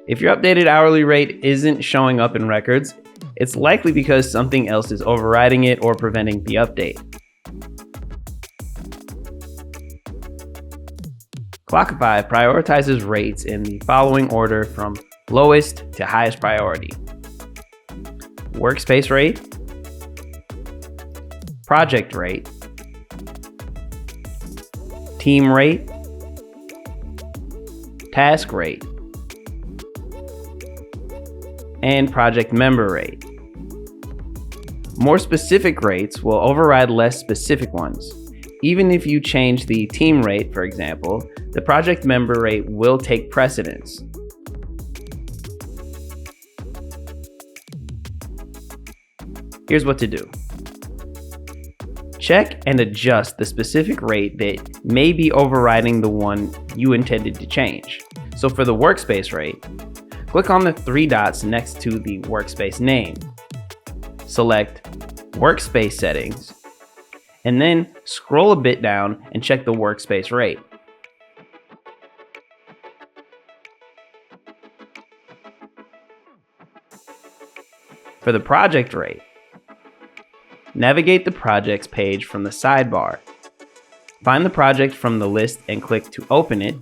If your updated hourly rate isn't showing up in records, it's likely because something else is overriding it or preventing the update. Clockify prioritizes rates in the following order from lowest to highest priority: workspace rate, project rate, team rate, task rate, and project member rate. More specific rates will override less specific ones. Even if you change the team rate, for example, the project member rate will take precedence. Here's what to do. Check and adjust the specific rate that may be overriding the one you intended to change. So for the workspace rate, click on the three dots next to the workspace name. Select Workspace Settings, and then scroll a bit down and check the workspace rate. For the project rate, navigate the projects page from the sidebar. Find the project from the list and click to open it.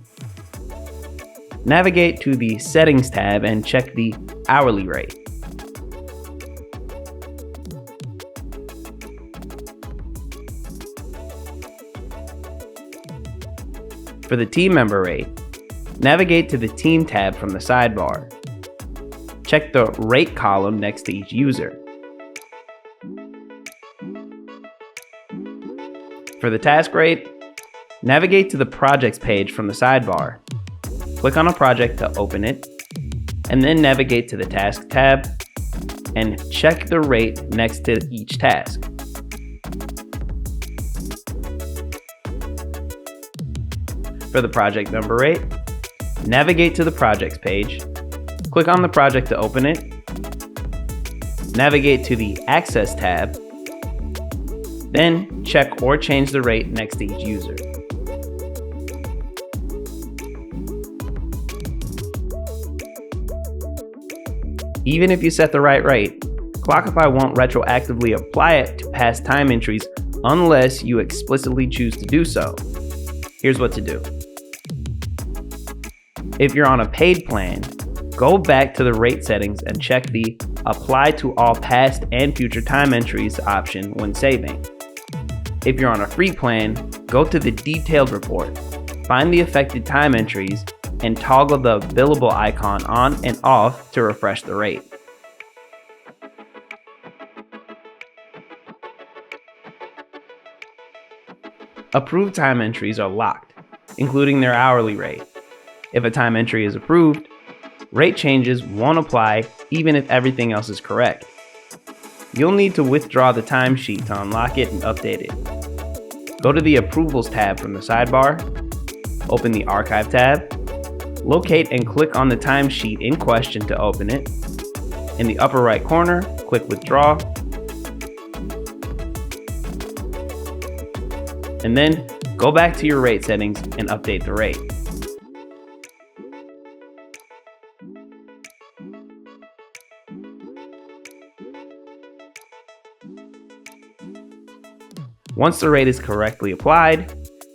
Navigate to the Settings tab and check the hourly rate. For the team member rate, navigate to the Team tab from the sidebar. Check the rate column next to each user. For the task rate, navigate to the Projects page from the sidebar. Click on a project to open it, and then navigate to the Task tab and check the rate next to each task. For the project member rate, navigate to the Projects page, click on the project to open it, navigate to the Access tab, then check or change the rate next to each user. Even if you set the right rate, Clockify won't retroactively apply it to past time entries unless you explicitly choose to do so. Here's what to do. If you're on a paid plan, go back to the rate settings and check the Apply to all past and future time entries option when saving. If you're on a free plan, go to the Detailed report, find the affected time entries, and toggle the billable icon on and off to refresh the rate. Approved time entries are locked, including their hourly rate. If a time entry is approved, rate changes won't apply even if everything else is correct. You'll need to withdraw the timesheet to unlock it and update it. Go to the Approvals tab from the sidebar, open the Archive tab, locate and click on the timesheet in question to open it. In the upper right corner, click Withdraw, and then go back to your rate settings and update the rate. Once the rate is correctly applied,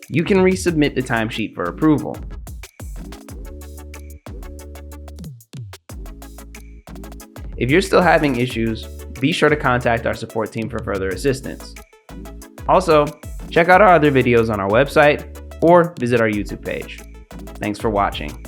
you can resubmit the timesheet for approval. If you're still having issues, be sure to contact our support team for further assistance. Also, check out our other videos on our website or visit our YouTube page. Thanks for watching.